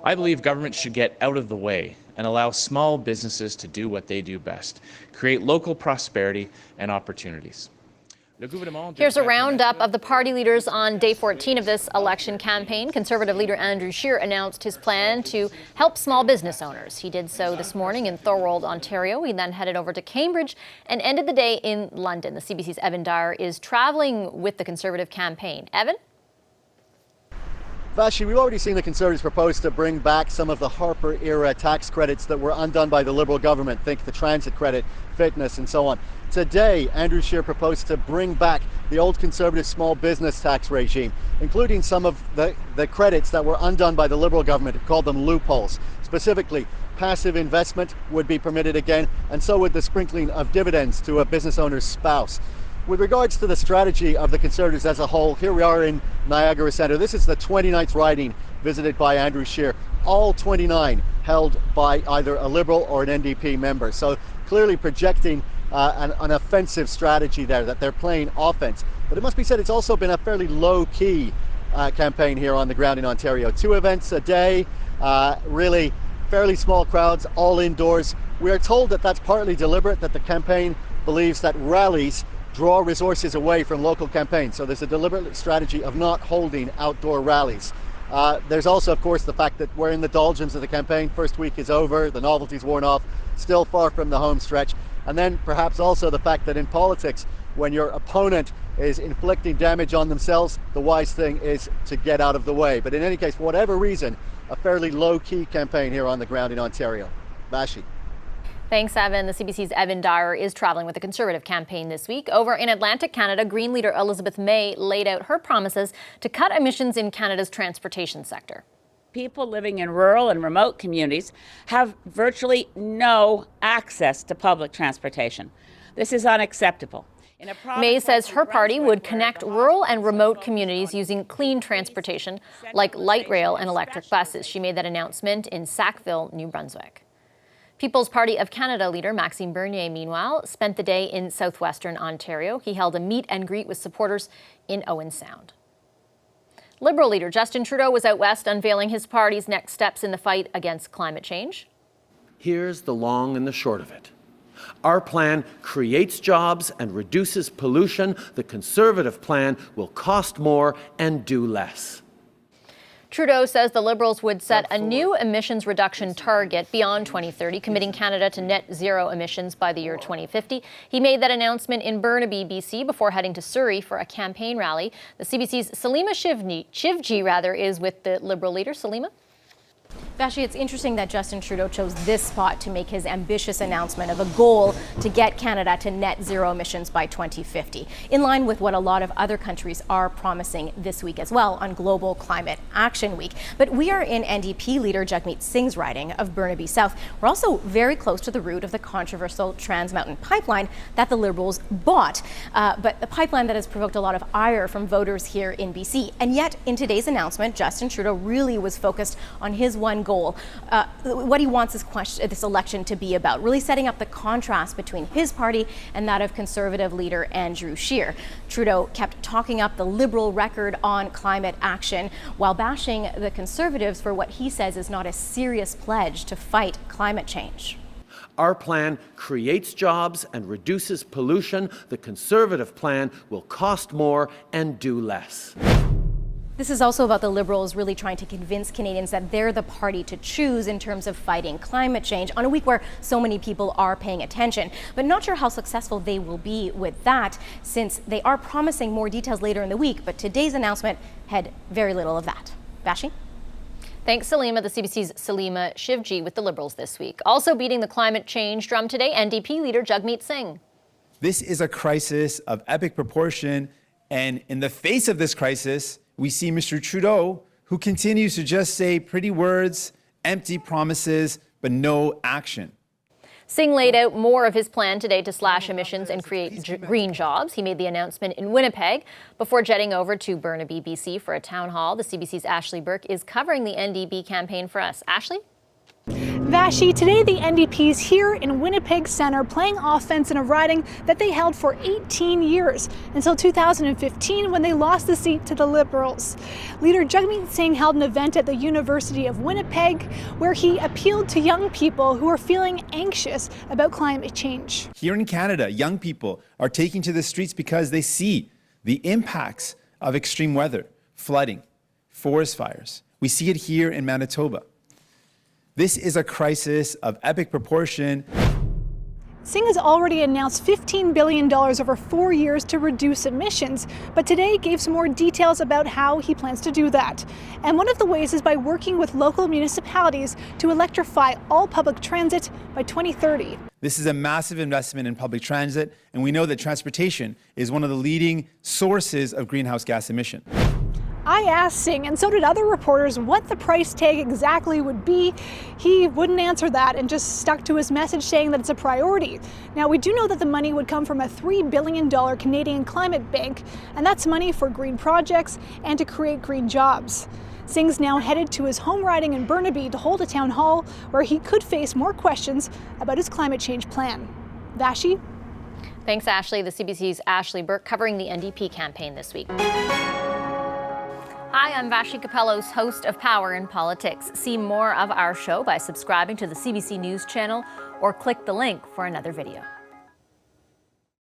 I believe government should get out of the way and allow small businesses to do what they do best, create local prosperity and opportunities. Here's a roundup of the party leaders on day 14 of this election campaign. Conservative leader Andrew Scheer announced his plan to help small business owners. He did so this morning in Thorold, Ontario. He then headed over to Cambridge and ended the day in London. The CBC's Evan Dyer is traveling with the Conservative campaign. Evan? Vashi, we've already seen the Conservatives propose to bring back some of the Harper-era tax credits that were undone by the Liberal government. Think the transit credit, fitness, and so on. Today, Andrew Scheer proposed to bring back the old Conservative small business tax regime, including some of the credits that were undone by the Liberal government. He called them loopholes. Specifically, passive investment would be permitted again, and so would the sprinkling of dividends to a business owner's spouse. With regards to the strategy of the Conservatives as a whole, here we are in Niagara Centre. This is the 29th riding visited by Andrew Scheer. All 29 held by either a Liberal or an NDP member. So clearly projecting an offensive strategy there, that they're playing offense. But it must be said, it's also been a fairly low-key campaign here on the ground in Ontario. 2 events a day, really fairly small crowds, all indoors. We are told that that's partly deliberate, that the campaign believes that rallies draw resources away from local campaigns. So there's a deliberate strategy of not holding outdoor rallies. There's also, of course, the fact that we're in the doldrums of the campaign. First week is over, the novelty's worn off, still far from the home stretch. And then perhaps also the fact that in politics, when your opponent is inflicting damage on themselves, the wise thing is to get out of the way. But in any case, for whatever reason, a fairly low-key campaign here on the ground in Ontario. Vashi. Thanks, Evan. The CBC's Evan Dyer is traveling with the Conservative campaign this week. Over in Atlantic Canada, Green leader Elizabeth May laid out her promises to cut emissions in Canada's transportation sector. People living in rural and remote communities have virtually no access to public transportation. This is unacceptable. May says her party would connect rural and remote communities using clean transportation like light rail and electric buses. She made that announcement in Sackville, New Brunswick. People's Party of Canada leader Maxime Bernier, meanwhile, spent the day in southwestern Ontario. He held a meet and greet with supporters in Owen Sound. Liberal leader Justin Trudeau was out west unveiling his party's next steps in the fight against climate change. Here's the long and the short of it. Our plan creates jobs and reduces pollution. The Conservative plan will cost more and do less. Trudeau says the Liberals would set a new emissions reduction target beyond 2030, committing Canada to net zero emissions by the year 2050. He made that announcement in Burnaby, BC, before heading to Surrey for a campaign rally. The CBC's Salima Shivji is with the Liberal leader. Salima? Vashi, it's interesting that Justin Trudeau chose this spot to make his ambitious announcement of a goal to get Canada to net zero emissions by 2050, in line with what a lot of other countries are promising this week as well on Global Climate Action Week. But we are in NDP Leader Jagmeet Singh's riding of Burnaby South. We're also very close to the route of the controversial Trans Mountain pipeline that the Liberals bought, but the pipeline that has provoked a lot of ire from voters here in BC. And yet, in today's announcement, Justin Trudeau really was focused on his one goal, what he wants this election to be about, really setting up the contrast between his party and that of Conservative leader Andrew Scheer. Trudeau kept talking up the Liberal record on climate action while bashing the Conservatives for what he says is not a serious pledge to fight climate change. Our plan creates jobs and reduces pollution. The Conservative plan will cost more and do less. This is also about the Liberals really trying to convince Canadians that they're the party to choose in terms of fighting climate change on a week where so many people are paying attention. But not sure how successful they will be with that, since they are promising more details later in the week. But today's announcement had very little of that. Vashi? Thanks, Salima. The CBC's Salima Shivji with the Liberals this week. Also beating the climate change drum today, NDP leader Jagmeet Singh. This is a crisis of epic proportion, and in the face of this crisis, we see Mr. Trudeau, who continues to just say pretty words, empty promises, but no action. Singh laid out more of his plan today to slash emissions and create green jobs. He made the announcement in Winnipeg before jetting over to Burnaby, BC for a town hall. The CBC's Ashley Burke is covering the NDP campaign for us. Ashley? Vashi, today the NDP's here in Winnipeg Centre playing offense in a riding that they held for 18 years, until 2015 when they lost the seat to the Liberals. Leader Jagmeet Singh held an event at the University of Winnipeg where he appealed to young people who are feeling anxious about climate change. Here in Canada, young people are taking to the streets because they see the impacts of extreme weather, flooding, forest fires. We see it here in Manitoba. This is a crisis of epic proportion. Singh has already announced $15 billion over 4 years to reduce emissions, but today gave some more details about how he plans to do that. And one of the ways is by working with local municipalities to electrify all public transit by 2030. This is a massive investment in public transit, and we know that transportation is one of the leading sources of greenhouse gas emission. I asked Singh, and so did other reporters, what the price tag exactly would be. He wouldn't answer that and just stuck to his message saying that it's a priority. Now, we do know that the money would come from a $3 billion Canadian climate bank, and that's money for green projects and to create green jobs. Singh's now headed to his home riding in Burnaby to hold a town hall where he could face more questions about his climate change plan. Vashi? Thanks, Ashley. The CBC's Ashley Burke covering the NDP campaign this week. Hi, I'm Vashi Capellos, host of Power in Politics. See more of our show by subscribing to the CBC News channel or click the link for another video.